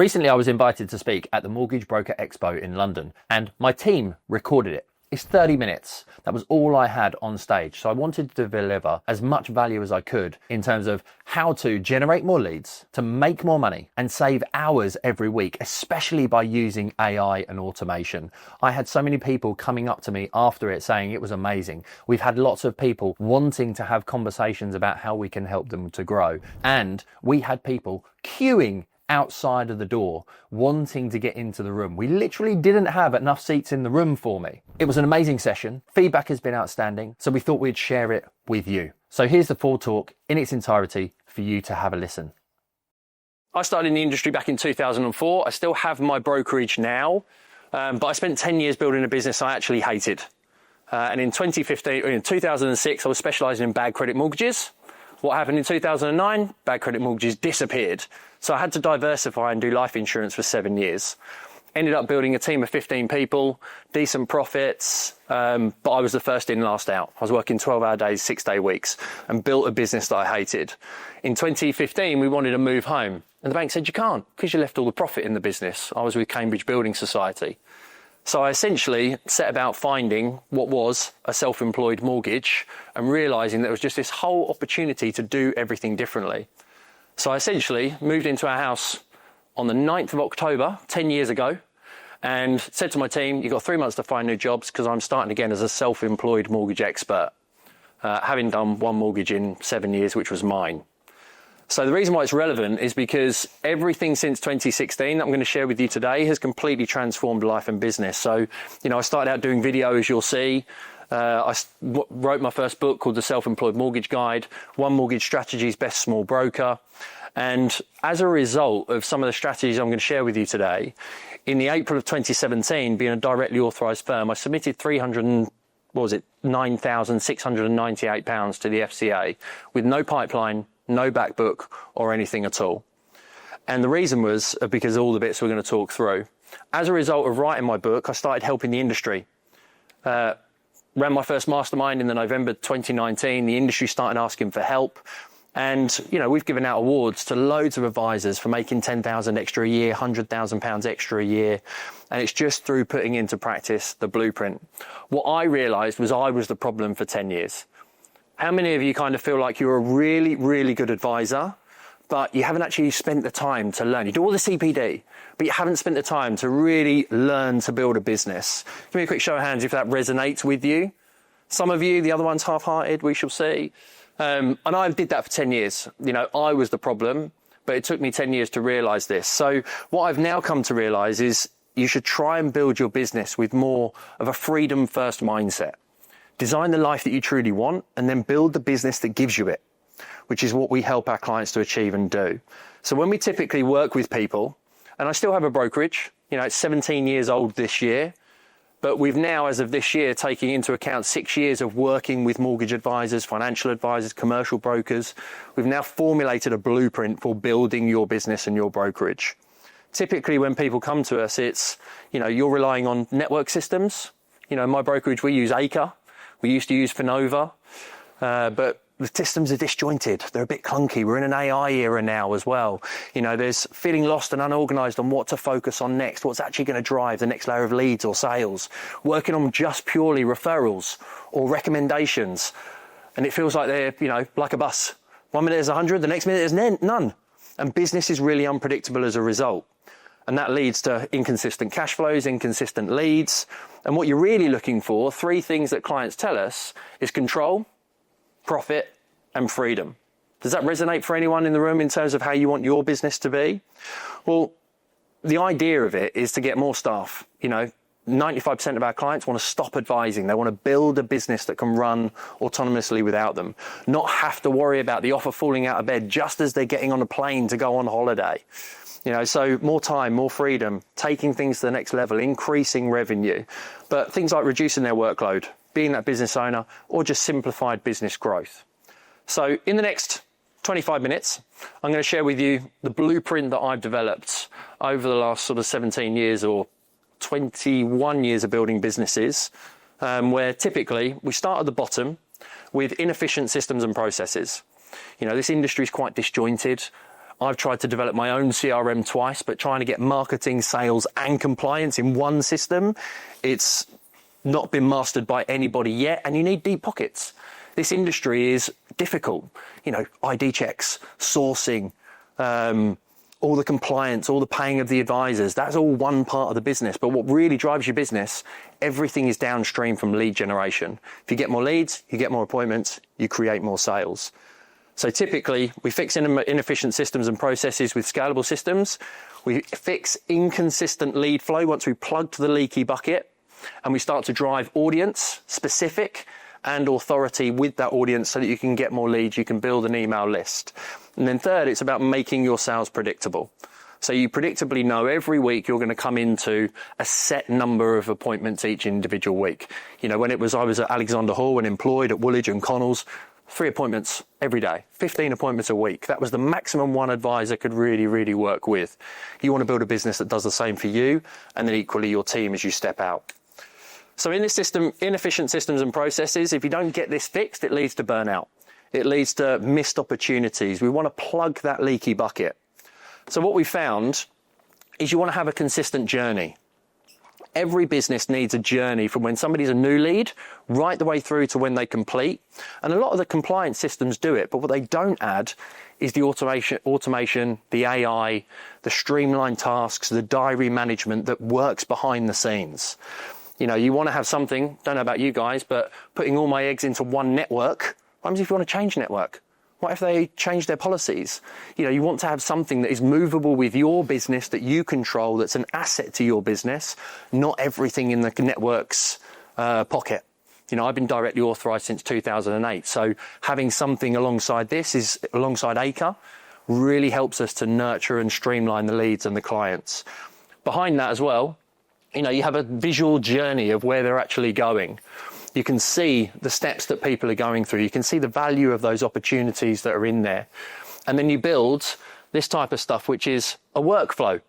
Recently, I was invited to speak at the Mortgage Broker Expo in London, and my team recorded it. It's 30 minutes. That was all I had on stage. So I wanted to deliver as much value as I could in terms of how to generate more leads, to make more money and save hours every week, especially by using AI and automation. I had so many people coming up to me after it saying it was amazing. We've had lots of people wanting to have conversations about how we can help them to grow. And we had people queuing outside of the door wanting to get into the room. We literally didn't have enough seats in the room for me. It was an amazing session. Feedback has been outstanding, so we thought we'd share it with you. So here's the full talk in its entirety for you to have a listen. I started in the industry back in 2004. I still have my brokerage now, but I spent 10 years building a business I actually hated. And in 2006, I was specialising in bad credit mortgages. What happened in 2009? Bad credit mortgages disappeared. So I had to diversify and do life insurance for 7 years. Ended up building a team of 15 people, decent profits, but I was the first in, last out. I was working 12-hour days, 6-day weeks, and built a business that I hated. In 2015, we wanted to move home. And the bank said, you can't, because you left all the profit in the business. I was with Cambridge Building Society. So I essentially set about finding what was a self-employed mortgage and realising there was just this whole opportunity to do everything differently. So I essentially moved into our house on the 9th of October, 10 years ago, and said to my team, you've got 3 months to find new jobs because I'm starting again as a self-employed mortgage expert, having done one mortgage in 7 years, which was mine. So the reason why it's relevant is because everything since 2016 that I'm going to share with you today has completely transformed life and business. So, I started out doing video, as you'll see. I wrote my first book called The Self-Employed Mortgage Guide, One Mortgage Strategy's Best Small Broker. And as a result of some of the strategies I'm going to share with you today, in the April of 2017, being a directly authorised firm, I submitted £9,698 to the FCA with no pipeline, no back book or anything at all. And the reason was because of all the bits we're going to talk through. As a result of writing my book, I started helping the industry. Ran my first mastermind in the November 2019. The industry started asking for help. And, we've given out awards to loads of advisors for making 10,000 extra a year, £100,000 extra a year. And it's just through putting into practice the blueprint. What I realised was I was the problem for 10 years. How many of you kind of feel like you're a really, really good advisor, but you haven't actually spent the time to learn? You do all the CPD, but you haven't spent the time to really learn to build a business. Give me a quick show of hands if that resonates with you. Some of you, the other one's half-hearted, we shall see. And I did that for 10 years. I was the problem, but it took me 10 years to realise this. So what I've now come to realise is you should try and build your business with more of a freedom-first mindset. Design the life that you truly want and then build the business that gives you it, which is what we help our clients to achieve and do. So when we typically work with people, and I still have a brokerage, it's 17 years old this year, but we've now, as of this year, taking into account 6 years of working with mortgage advisors, financial advisors, commercial brokers. We've now formulated a blueprint for building your business and your brokerage. Typically, when people come to us, it's, you're relying on network systems. My brokerage, we use Acre. We used to use Finova, but the systems are disjointed. They're a bit clunky. We're in an AI era now as well. There's feeling lost and unorganised on what to focus on next, what's actually going to drive the next layer of leads or sales, working on just purely referrals or recommendations. And it feels like they're, like a bus. 1 minute there's 100, the next minute there's none. And business is really unpredictable as a result. And that leads to inconsistent cash flows, inconsistent leads. And what you're really looking for, 3 things that clients tell us, is control, profit, and freedom. Does that resonate for anyone in the room in terms of how you want your business to be? Well, the idea of it is to get more staff. 95% of our clients want to stop advising. They want to build a business that can run autonomously without them, not have to worry about the offer falling out of bed just as they're getting on a plane to go on holiday. So more time, more freedom, taking things to the next level, increasing revenue, but things like reducing their workload, being that business owner, or just simplified business growth. So in the next 25 minutes, I'm going to share with you the blueprint that I've developed over the last sort of 17 years or 21 years of building businesses, where typically we start at the bottom with inefficient systems and processes. This industry is quite disjointed. I've tried to develop my own CRM twice, but trying to get marketing, sales and compliance in one system, it's not been mastered by anybody yet, and you need deep pockets. This industry is difficult. You know, ID checks, sourcing, all the compliance, all the paying of the advisors, that's all one part of the business. But what really drives your business, everything is downstream from lead generation. If you get more leads, you get more appointments, you create more sales. So typically, we fix inefficient systems and processes with scalable systems. We fix inconsistent lead flow once we plug to the leaky bucket, and we start to drive audience specific and authority with that audience so that you can get more leads, you can build an email list. And then third, it's about making your sales predictable. So you predictably know every week you're going to come into a set number of appointments each individual week. You know, when I was at Alexander Hall and employed at Woolwich and Connells, 3 appointments every day, 15 appointments a week. That was the maximum one advisor could really, really work with. You want to build a business that does the same for you, and then equally your team as you step out. So in this system, inefficient systems and processes, if you don't get this fixed, it leads to burnout. It leads to missed opportunities. We want to plug that leaky bucket. So what we found is you want to have a consistent journey. Every business needs a journey from when somebody's a new lead right the way through to when they complete. And a lot of the compliance systems do it, but what they don't add is the automation, the AI, the streamlined tasks, the diary management that works behind the scenes. You know, you want to have something, don't know about you guys, but putting all my eggs into one network. What happens if you want to change network? What if they change their policies? You know, you want to have something that is movable with your business that you control, that's an asset to your business, not everything in the network's pocket. You know, I've been directly authorized since 2008. So having something alongside this alongside Acre really helps us to nurture and streamline the leads and the clients. Behind that as well, you know, you have a visual journey of where they're actually going. You can see the steps that people are going through. You can see the value of those opportunities that are in there. And then you build this type of stuff, which is a workflow.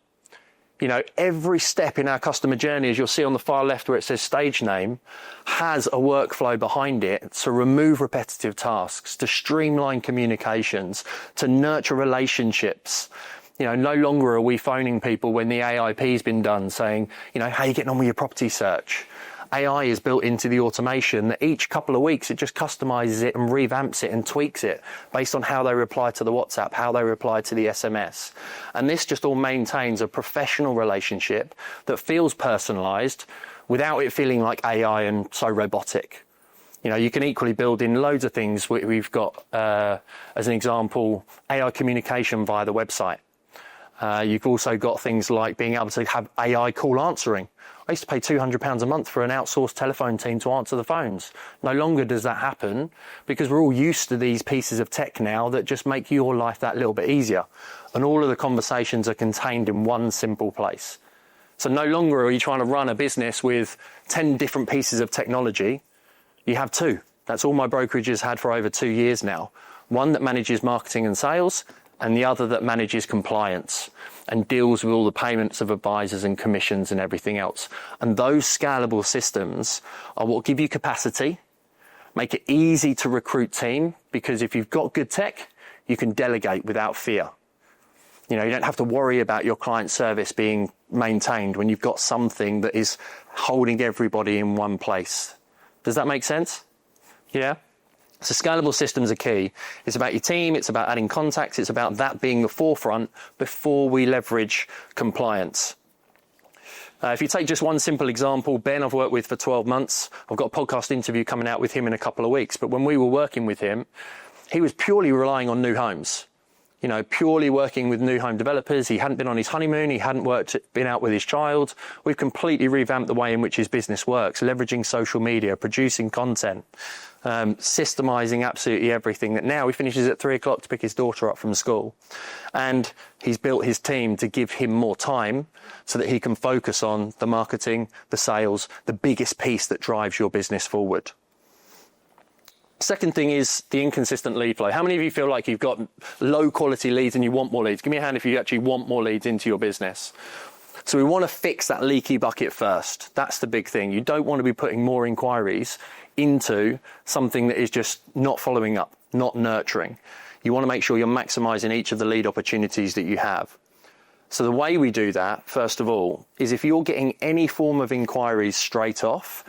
You know, every step in our customer journey, as you'll see on the far left where it says stage name, has a workflow behind it to remove repetitive tasks, to streamline communications, to nurture relationships. You know, no longer are we phoning people when the AIP's been done saying, you know, how are you getting on with your property search? AI is built into the automation that each couple of weeks it just customizes it and revamps it and tweaks it based on how they reply to the WhatsApp, how they reply to the SMS. And this just all maintains a professional relationship that feels personalized without it feeling like AI and so robotic. You know, you can equally build in loads of things. We've got, as an example, AI communication via the website. You've also got things like being able to have AI call answering. I used to pay £200 a month for an outsourced telephone team to answer the phones. No longer does that happen because we're all used to these pieces of tech now that just make your life that little bit easier. And all of the conversations are contained in one simple place. So no longer are you trying to run a business with 10 different pieces of technology. You have 2. That's all my brokerage has had for over 2 years now. One that manages marketing and sales, and the other that manages compliance and deals with all the payments of advisors and commissions and everything else. And those scalable systems are what give you capacity, make it easy to recruit team, because if you've got good tech, you can delegate without fear. You know, you don't have to worry about your client service being maintained when you've got something that is holding everybody in one place. Does that make sense? Yeah? So scalable systems are key. It's about your team, it's about adding contacts, it's about that being the forefront before we leverage compliance. If you take just one simple example, Ben I've worked with for 12 months. I've got a podcast interview coming out with him in a couple of weeks. But when we were working with him, he was purely relying on new homes. You know, purely working with new home developers. He hadn't been on his honeymoon. He hadn't been out with his child. We've completely revamped the way in which his business works, leveraging social media, producing content, systemizing absolutely everything. That now he finishes at 3 o'clock to pick his daughter up from school. And he's built his team to give him more time so that he can focus on the marketing, the sales, the biggest piece that drives your business forward. Second thing is the inconsistent lead flow. How many of you feel like you've got low quality leads and you want more leads? Give me a hand if you actually want more leads into your business. So we want to fix that leaky bucket first. That's the big thing. You don't want to be putting more inquiries into something that is just not following up, not nurturing. You want to make sure you're maximizing each of the lead opportunities that you have. So the way we do that, first of all, is if you're getting any form of inquiries straight off,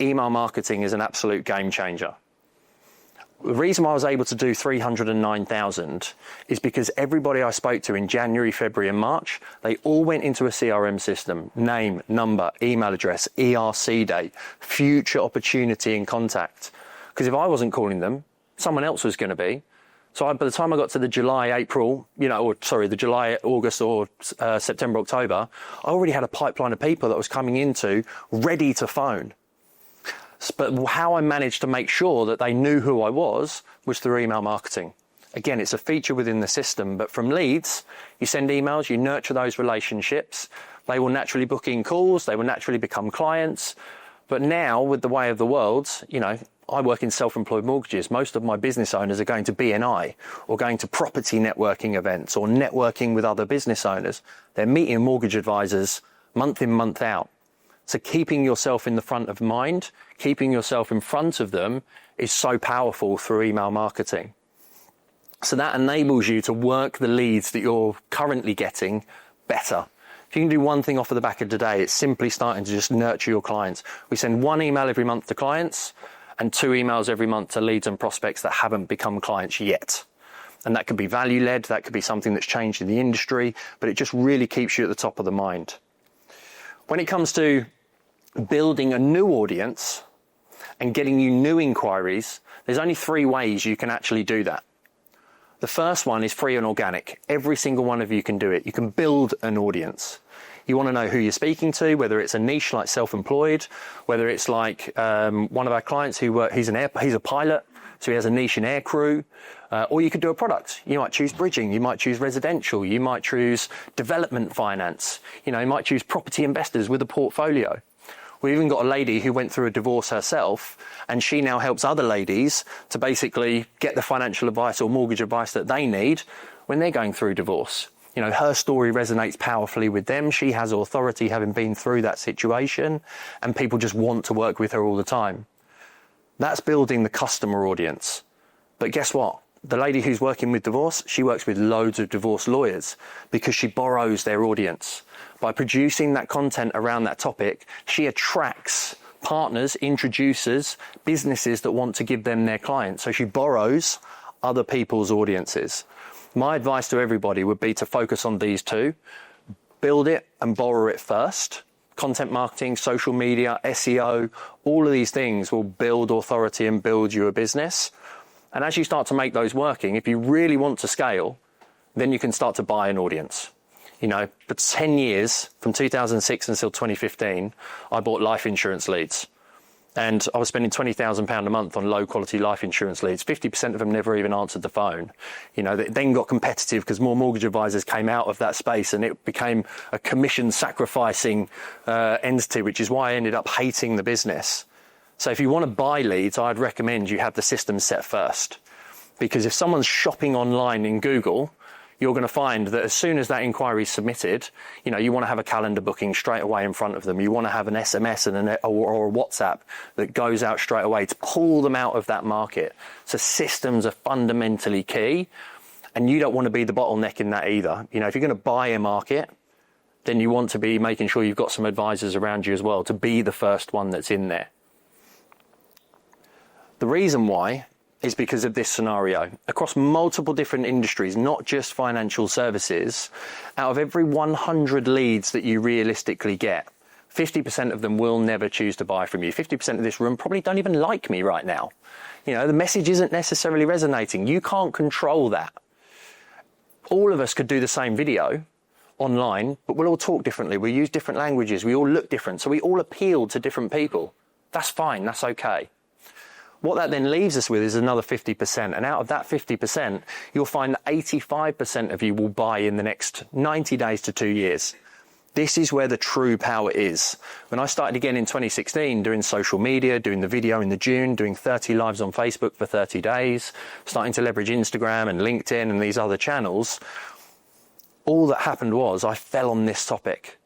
email marketing is an absolute game changer. The reason why I was able to do 309,000 is because everybody I spoke to in January, February and March, they all went into a CRM system, name, number, email address, ERC date, future opportunity and contact. Because if I wasn't calling them, someone else was going to be. So by the time I got to the July, April, the July, August or September, October, I already had a pipeline of people that was coming into ready to phone. But how I managed to make sure that they knew who I was through email marketing. Again, it's a feature within the system, but from leads, you send emails, you nurture those relationships. They will naturally book in calls. They will naturally become clients. But now with the way of the world, I work in self-employed mortgages. Most of my business owners are going to BNI or going to property networking events or networking with other business owners. They're meeting mortgage advisors month in, month out. So keeping yourself in the front of mind, keeping yourself in front of them is so powerful through email marketing. So that enables you to work the leads that you're currently getting better. If you can do one thing off of the back of today, it's simply starting to just nurture your clients. We send one email every month to clients and 2 emails every month to leads and prospects that haven't become clients yet. And that could be value-led, that could be something that's changed in the industry, but it just really keeps you at the top of the mind. When it comes to building a new audience and getting you new inquiries, there's only 3 ways you can actually do that. The first one is free and organic. Every single one of you can do it. You can build an audience. You want to know who you're speaking to, whether it's a niche like self-employed, whether it's like one of our clients he's a pilot, so he has a niche in air crew, or you could do a product. You might choose bridging, you might choose residential, you might choose development finance, you might choose property investors with a portfolio. We even got a lady who went through a divorce herself, and she now helps other ladies to basically get the financial advice or mortgage advice that they need when they're going through divorce. Her story resonates powerfully with them. She has authority having been through that situation, and people just want to work with her all the time. That's building the customer audience. But guess what? The lady who's working with divorce, she works with loads of divorce lawyers because she borrows their audience. By producing that content around that topic, she attracts partners, introducers, businesses that want to give them their clients. So she borrows other people's audiences. My advice to everybody would be to focus on these 2. Build it and borrow it first. Content marketing, social media, SEO, all of these things will build authority and build you a business. And as you start to make those working, if you really want to scale, then you can start to buy an audience. For 10 years, from 2006 until 2015, I bought life insurance leads. And I was spending £20,000 a month on low quality life insurance leads. 50% of them never even answered the phone. They then got competitive because more mortgage advisors came out of that space, and it became a commission sacrificing entity, which is why I ended up hating the business. So if you want to buy leads, I'd recommend you have the system set first. Because if someone's shopping online in Google, you're going to find that as soon as that inquiry is submitted, you want to have a calendar booking straight away in front of them. You want to have an SMS or a WhatsApp that goes out straight away to pull them out of that market. So systems are fundamentally key, and you don't want to be the bottleneck in that either. If you're going to buy a market, then you want to be making sure you've got some advisors around you as well to be the first one that's in there. The reason why is because of this scenario. Across multiple different industries, not just financial services, out of every 100 leads that you realistically get, 50% of them will never choose to buy from you. 50% of this room probably don't even like me right now. The message isn't necessarily resonating. You can't control that. All of us could do the same video online, but we'll all talk differently. We use different languages. We all look different. So we all appeal to different people. That's fine. That's okay. What that then leaves us with is another 50%. And out of that 50%, you'll find that 85% of you will buy in the next 90 days to 2 years. This is where the true power is. When I started again in 2016, doing social media, doing the video in the June, doing 30 lives on Facebook for 30 days, starting to leverage Instagram and LinkedIn and these other channels, all that happened was I fell on this topic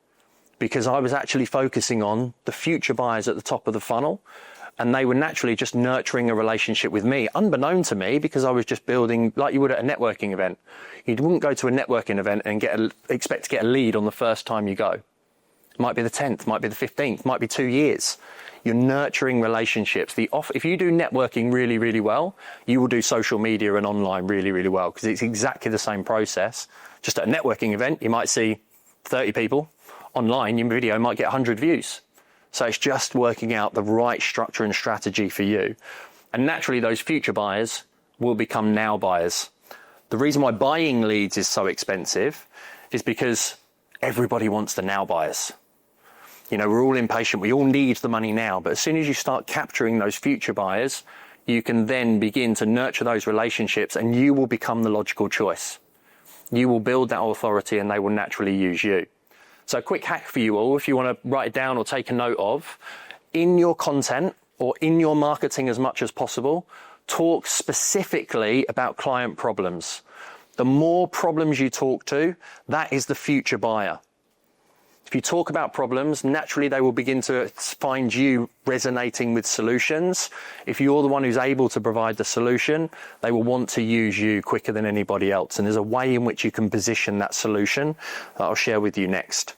because I was actually focusing on the future buyers at the top of the funnel. and they were naturally just nurturing a relationship with me, unbeknown to me, because I was just building like you would at a networking event. You wouldn't go to a networking event and expect to get a lead on the first time you go. It might be the 10th, might be the 15th, might be 2 years. You're nurturing relationships. If you do networking really, really well, you will do social media and online really, really well, because it's exactly the same process. Just at a networking event, you might see 30 people. Online, your video might get 100 views. So it's just working out the right structure and strategy for you. And naturally, those future buyers will become now buyers. The reason why buying leads is so expensive is because everybody wants the now buyers. You know, we're all impatient. We all need the money now. But as soon as you start capturing those future buyers, you can then begin to nurture those relationships, and you will become the logical choice. You will build that authority, and they will naturally use you. So a quick hack for you all, if you want to write it down or take a note of, in your content or in your marketing as much as possible, talk specifically about client problems. The more problems you talk to, that is the future buyer. If you talk about problems, naturally they will begin to find you resonating with solutions. If you're the one who's able to provide the solution, they will want to use you quicker than anybody else. And there's a way in which you can position that solution that I'll share with you next.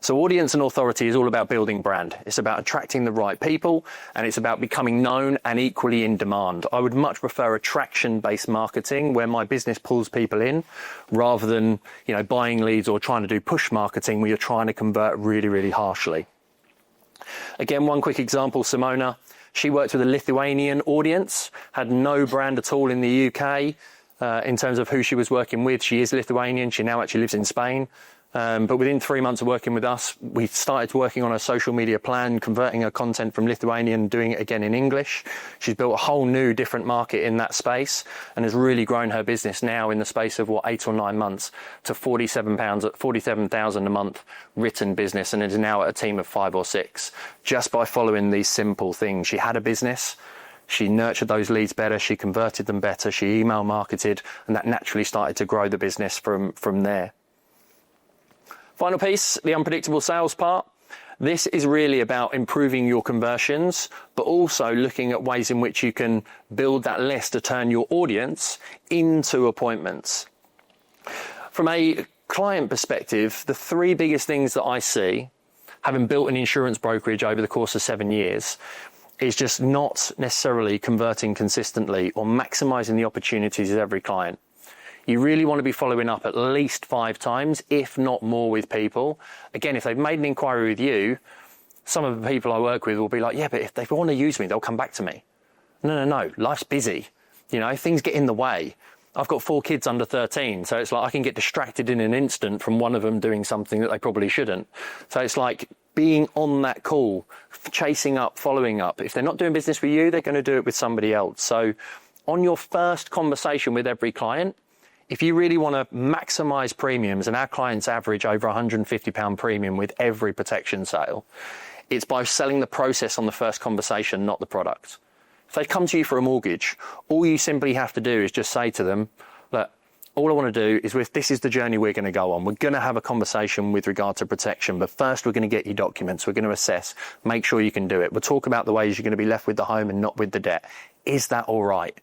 So audience and authority is all about building brand. It's about attracting the right people, and it's about becoming known and equally in demand. I would much prefer attraction-based marketing where my business pulls people in rather than, buying leads or trying to do push marketing where you're trying to convert really, really harshly. Again, one quick example, Simona, she worked with a Lithuanian audience, had no brand at all in the UK in terms of who she was working with. She is Lithuanian. She now actually lives in Spain. But within 3 months of working with us, we started working on a social media plan, converting her content from Lithuanian, doing it again in English. She's built a whole new different market in that space and has really grown her business now in the space of 8 or 9 months to £47,000 a month written business, and is now at a team of 5 or 6 just by following these simple things. She had a business. She nurtured those leads better. She converted them better. She email marketed, and that naturally started to grow the business from there. Final piece, the unpredictable sales part. This is really about improving your conversions, but also looking at ways in which you can build that list to turn your audience into appointments. From a client perspective, the 3 biggest things that I see, having built an insurance brokerage over the course of 7 years, is just not necessarily converting consistently or maximizing the opportunities of every client. You really want to be following up at least 5 times, if not more, with people. Again, if they've made an inquiry with you, some of the people I work with will be like, yeah, but if they want to use me, they'll come back to me. No, life's busy. Things get in the way. I've got 4 kids under 13, so it's like I can get distracted in an instant from one of them doing something that they probably shouldn't. So it's like being on that call, chasing up, following up. If they're not doing business with you, they're going to do it with somebody else. So on your first conversation with every client, if you really want to maximize premiums, and our clients average over £150 premium with every protection sale, it's by selling the process on the first conversation, not the product. If they come to you for a mortgage, all you simply have to do is just say to them, look, all I want to do is this is the journey we're going to go on. We're going to have a conversation with regard to protection, but first we're going to get you documents. We're going to assess, make sure you can do it. We'll talk about the ways you're going to be left with the home and not with the debt. Is that all right?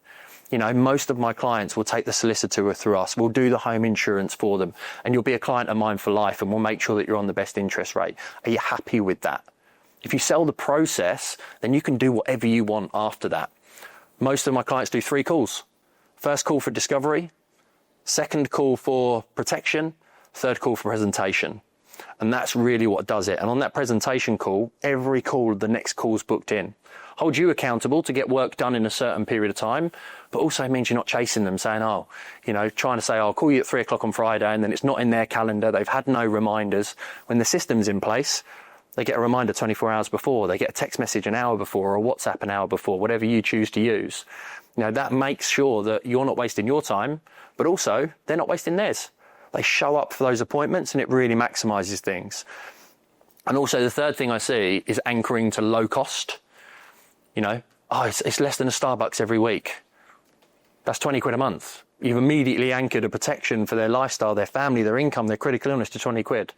Most of my clients will take the solicitor through us. We'll do the home insurance for them, and you'll be a client of mine for life, and we'll make sure that you're on the best interest rate. Are you happy with that? If you sell the process, then you can do whatever you want after that. Most of my clients do 3 calls. First call for discovery, second call for protection, third call for presentation. And that's really what does it. And on that presentation call, every call, the next call's booked in. Hold you accountable to get work done in a certain period of time, but also means you're not chasing them saying, trying to say, I'll call you at 3 o'clock on Friday, and then it's not in their calendar. They've had no reminders. When the system's in place, they get a reminder 24 hours before. They get a text message an hour before, or a WhatsApp an hour before, whatever you choose to use. That makes sure that you're not wasting your time, but also they're not wasting theirs. They show up for those appointments, and it really maximizes things. And also the third thing I see is anchoring to low cost. It's less than a Starbucks every week. That's 20 quid a month. You've immediately anchored a protection for their lifestyle, their family, their income, their critical illness to 20 quid.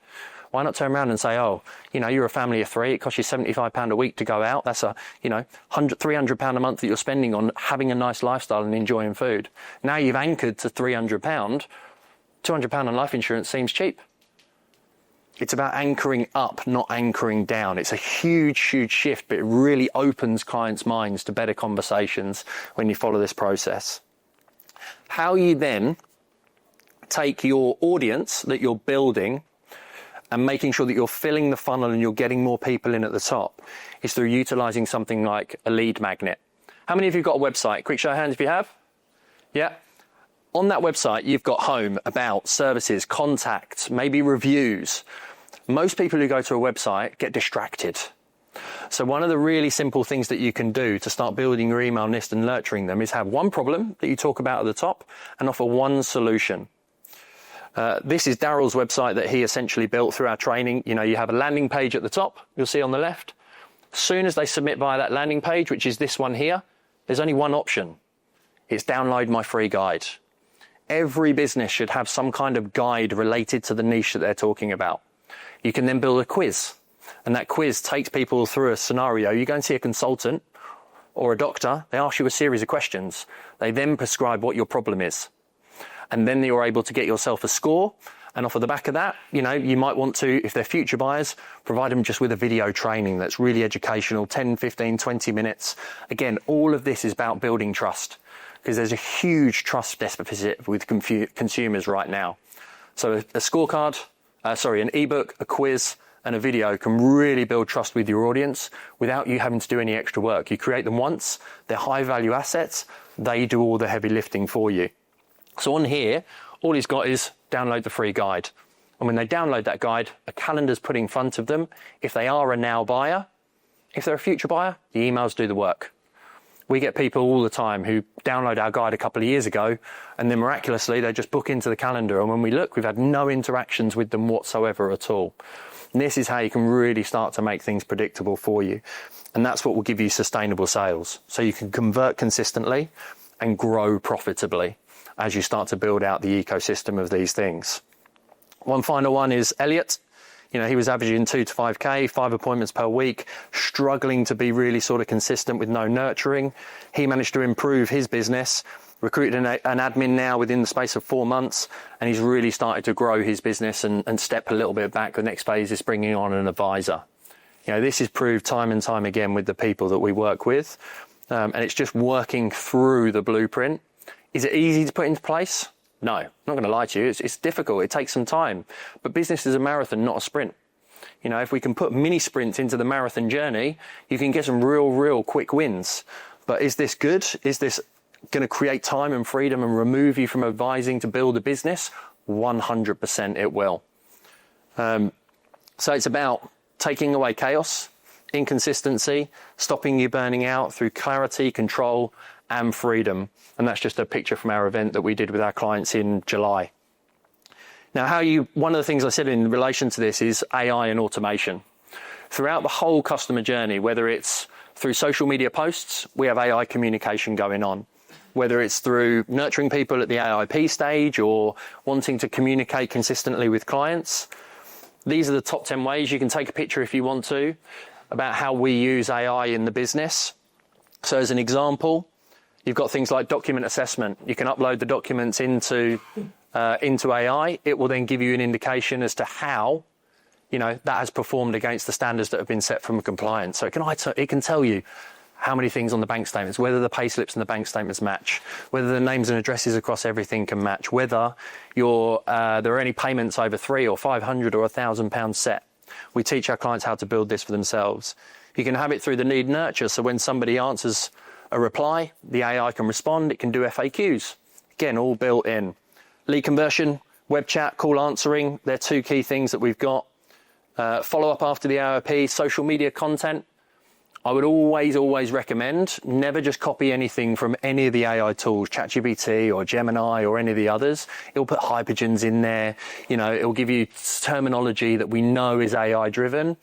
Why not turn around and say, oh, you're a family of 3, it costs you £75 a week to go out. That's £300 a month that you're spending on having a nice lifestyle and enjoying food. Now you've anchored to £300, £200 on life insurance seems cheap. It's about anchoring up, not anchoring down. It's a huge, huge shift, but it really opens clients' minds to better conversations when you follow this process. How you then take your audience that you're building and making sure that you're filling the funnel and you're getting more people in at the top is through utilizing something like a lead magnet. How many of you have got a website? Quick show of hands if you have. Yeah. On that website, you've got home, about, services, contacts, maybe reviews. Most people who go to a website get distracted. So one of the really simple things that you can do to start building your email list and nurturing them is have one problem that you talk about at the top and offer one solution. This is Daryl's website that he essentially built through our training. You have a landing page at the top, you'll see on the left. As soon as they submit via that landing page, which is this one here, there's only one option. It's download my free guide. Every business should have some kind of guide related to the niche that they're talking about. You can then build a quiz, and that quiz takes people through a scenario. You go and see a consultant or a doctor, they ask you a series of questions. They then prescribe what your problem is. And then you're able to get yourself a score. And off of the back of that, you might want to, if they're future buyers, provide them just with a video training that's really educational, 10, 15, 20 minutes. Again, all of this is about building trust because there's a huge trust deficit with consumers right now. So a scorecard, an ebook, a quiz, and a video can really build trust with your audience without you having to do any extra work. You create them once, they're high value assets, they do all the heavy lifting for you. So on here, all he's got is download the free guide. And when they download that guide, a calendar's put in front of them. If they are a now buyer, if they're a future buyer, the emails do the work. We get people all the time who download our guide a couple of years ago, and then miraculously they just book into the calendar. And when we look, we've had no interactions with them whatsoever at all. And this is how you can really start to make things predictable for you. And that's what will give you sustainable sales. So you can convert consistently and grow profitably as you start to build out the ecosystem of these things. One final one is Elliot. He was averaging 2 to 5K, 5 appointments per week, struggling to be really sort of consistent with no nurturing. He managed to improve his business, recruited an admin now within the space of 4 months, and he's really started to grow his business and step a little bit back. The next phase is bringing on an advisor. This is proved time and time again with the people that we work with, and it's just working through the blueprint. Is it easy to put into place? No, I'm not going to lie to you. It's difficult. It takes some time. But business is a marathon, not a sprint. If we can put mini sprints into the marathon journey, you can get some real quick wins. But is this good? Is this going to create time and freedom and remove you from advising to build a business? 100% it will. So it's about taking away chaos, inconsistency, stopping you burning out through clarity, control, and freedom. And that's just a picture from our event that we did with our clients in July. Now, one of the things I said in relation to this is AI and automation. Throughout the whole customer journey, whether it's through social media posts, we have AI communication going on. Whether it's through nurturing people at the AIP stage or wanting to communicate consistently with clients, these are the top 10 ways. You can take a picture if you want to about how we use AI in the business. So as an example, you've got things like document assessment. You can upload the documents into AI. It will then give you an indication as to how, that has performed against the standards that have been set from compliance. So it can tell you how many things on the bank statements, whether the pay slips and the bank statements match, whether the names and addresses across everything can match, whether there are any payments over £300 or £500 or £1,000 set. We teach our clients how to build this for themselves. You can have it through the need nurture. So when somebody answers a reply, the AI can respond. It can do FAQs. Again, all built in. Lead conversion, web chat, call answering. They're 2 key things that we've got. Follow up after the AIP, social media content. I would always recommend never just copy anything from any of the AI tools, ChatGPT or Gemini or any of the others. It'll put hypergens in there. It'll give you terminology that we know is AI driven.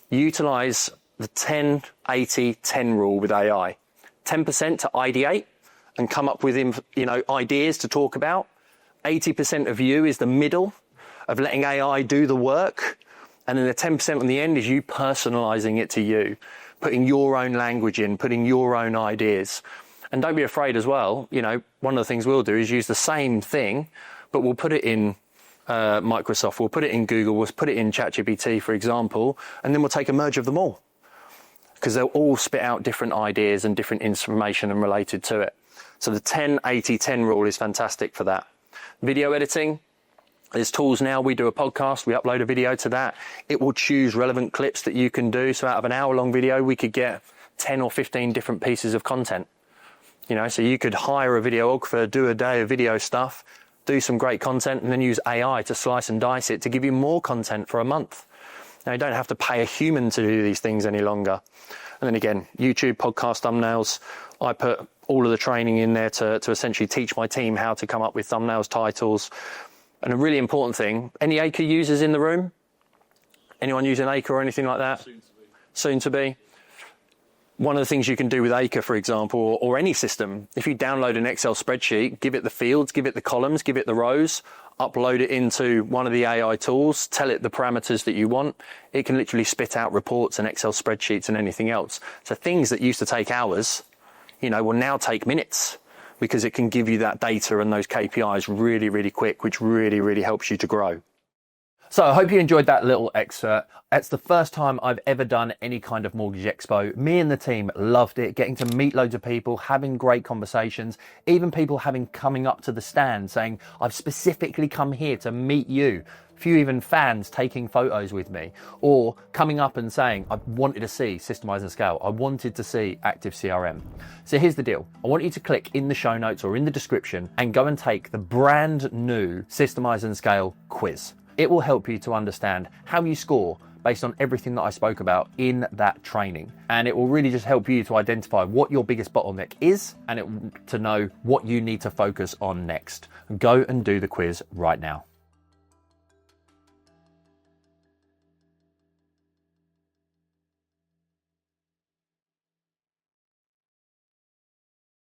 Utilize the 10-80-10 rule with AI. 10% to ideate and come up with, ideas to talk about. 80% of you is the middle of letting AI do the work. And then the 10% on the end is you personalizing it to you, putting your own language in, putting your own ideas. And don't be afraid as well. One of the things we'll do is use the same thing, but we'll put it in Microsoft, we'll put it in Google, we'll put it in ChatGPT, for example, and then we'll take a merge of them all, because they'll all spit out different ideas and different information and related to it. So the 10-80-10 rule is fantastic for that. Video editing, there's tools now. We do a podcast, we upload a video to that. It will choose relevant clips that you can do. So out of an hour-long video, we could get 10 or 15 different pieces of content. So you could hire a videographer, do a day of video stuff, do some great content, and then use AI to slice and dice it to give you more content for a month. Now, you don't have to pay a human to do these things any longer. And then again, YouTube, podcast thumbnails. I put all of the training in there to essentially teach my team how to come up with thumbnails, titles. And a really important thing, any Acre users in the room? Anyone using Acre or anything like that? Soon to be. One of the things you can do with Acre, for example, or any system, if you download an Excel spreadsheet, give it the fields, give it the columns, give it the rows, upload it into one of the AI tools, tell it the parameters that you want, it can literally spit out reports and Excel spreadsheets and anything else. So things that used to take hours, will now take minutes, because it can give you that data and those KPIs really, really quick, which really, really helps you to grow. So I hope you enjoyed that little excerpt. It's the first time I've ever done any kind of Mortgage Expo. Me and the team loved it, getting to meet loads of people, having great conversations, even people coming up to the stand saying, I've specifically come here to meet you. A few even fans taking photos with me, or coming up and saying, I wanted to see Systemise and Scale. I wanted to see Active CRM. So here's the deal. I want you to click in the show notes or in the description and go and take the brand new Systemise and Scale quiz. It will help you to understand how you score based on everything that I spoke about in that training. And it will really just help you to identify what your biggest bottleneck is, and to know what you need to focus on next. Go and do the quiz right now.